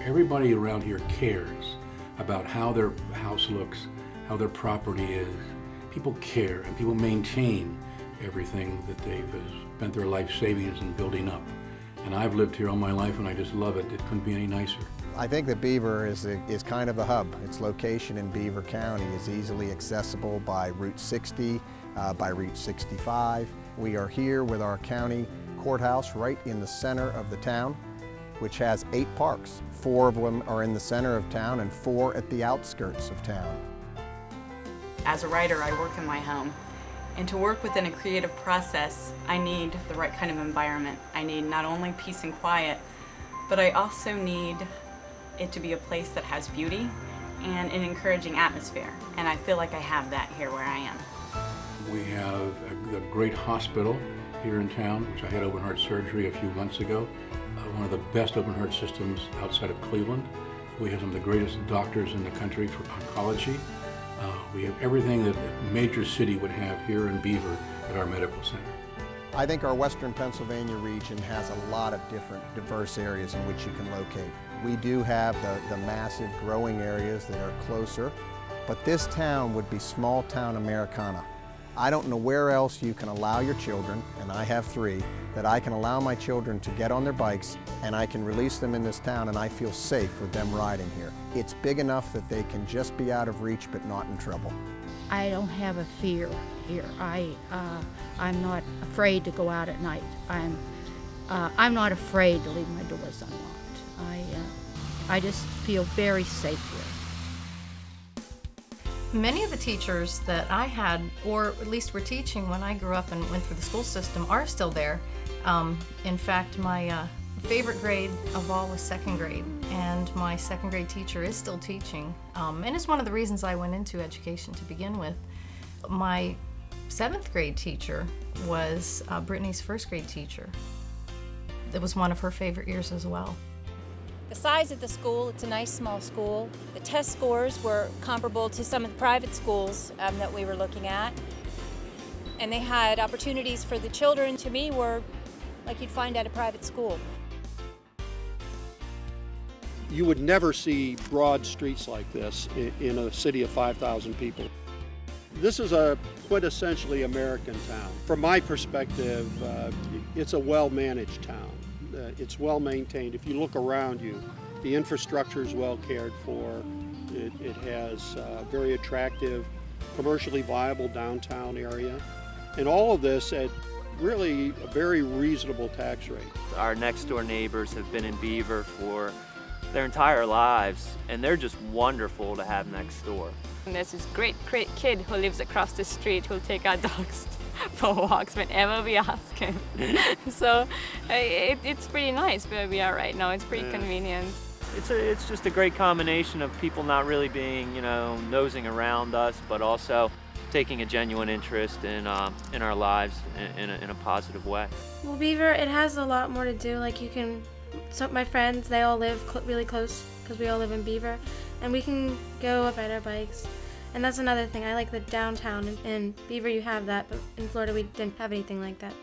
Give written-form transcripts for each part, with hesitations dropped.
Everybody around here cares about how their house looks, how their property is. People care and people maintain everything that they've spent their life savings and building up. And I've lived here all my life and I just love it. It couldn't be any nicer. I think that Beaver is kind of the hub. Its location in Beaver County is easily accessible by Route 60, by Route 65. We are here with our county courthouse right in the center of the town, which has 8 parks. 4 of them are in the center of town and 4 at the outskirts of town. As a writer, I work in my home. And to work within a creative process, I need the right kind of environment. I need not only peace and quiet, but I also need it to be a place that has beauty and an encouraging atmosphere. And I feel like I have that here where I am. We have a great hospital here in town, which I had open heart surgery a few months ago. One of the best open heart systems outside of Cleveland. We have some of the greatest doctors in the country for oncology. We have everything that a major city would have here in Beaver at our medical center. I think our Western Pennsylvania region has a lot of different diverse areas in which you can locate. We do have the massive growing areas that are closer, but this town would be small town Americana. I don't know where else you can allow your children, and I have 3, that I can allow my children to get on their bikes and I can release them in this town and I feel safe with them riding here. It's big enough that they can just be out of reach but not in trouble. I don't have a fear here. I'm not afraid to go out at night. I'm not afraid to leave my doors unlocked. I just feel very safe here. Many of the teachers that I had, or at least were teaching when I grew up and went through the school system, are still there. In fact, my favorite grade of all was 2nd grade, and my 2nd grade teacher is still teaching, and it's one of the reasons I went into education to begin with. My 7th grade teacher was Brittany's 1st grade teacher. It was one of her favorite years as well. The size of the school, it's a nice small school. The test scores were comparable to some of the private schools that we were looking at. And they had opportunities for the children, to me, were like you'd find at a private school. You would never see broad streets like this in a city of 5,000 people. This is a quintessentially American town. From my perspective, it's a well-managed town. It's well maintained. If you look around you, the infrastructure is well cared for. It has a very attractive, commercially viable downtown area. And all of this at really a very reasonable tax rate. Our next door neighbors have been in Beaver for their entire lives, and they're just wonderful to have next door. And there's this great kid who lives across the street who'll take our dogs for walks whenever we ask him. So it's pretty nice where we are right now. It's pretty convenient. It's just a great combination of people not really being, nosing around us, but also taking a genuine interest in our lives in a positive way. Well, Beaver, it has a lot more to do. Like so my friends, they all live really close because we all live in Beaver, and we can go up ride our bikes. And that's another thing. I like the downtown. In Beaver you have that, but in Florida we didn't have anything like that.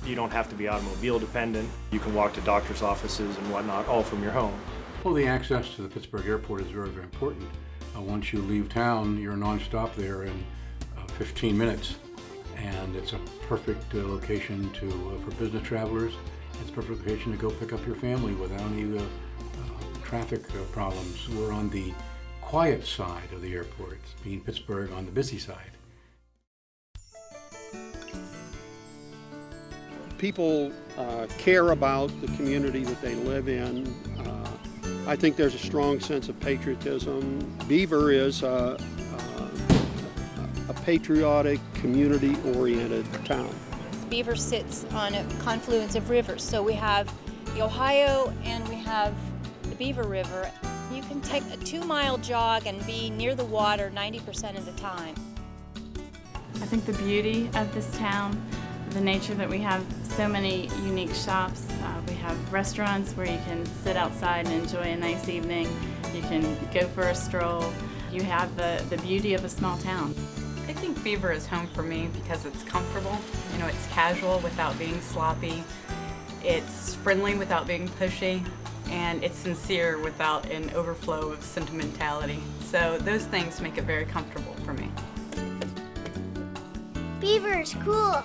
You don't have to be automobile dependent. You can walk to doctor's offices and whatnot, all from your home. Well, the access to the Pittsburgh airport is very, very important. Once you leave town, you're nonstop there in 15 minutes. And it's a perfect location for business travelers. It's a perfect location to go pick up your family without any traffic problems. We're on the quiet side of the airport, being Pittsburgh on the busy side. People care about the community that they live in. I think there's a strong sense of patriotism. Beaver is a patriotic, community-oriented town. Beaver sits on a confluence of rivers, so we have the Ohio and we have the Beaver River. You can take a 2-mile jog and be near the water 90% of the time. I think the beauty of this town, the nature that we have so many unique shops. We have restaurants where you can sit outside and enjoy a nice evening. You can go for a stroll. You have the beauty of a small town. I think Beaver is home for me because it's comfortable. You know, it's casual without being sloppy. It's friendly without being pushy. And it's sincere without an overflow of sentimentality. So those things make it very comfortable for me. Beaver is cool.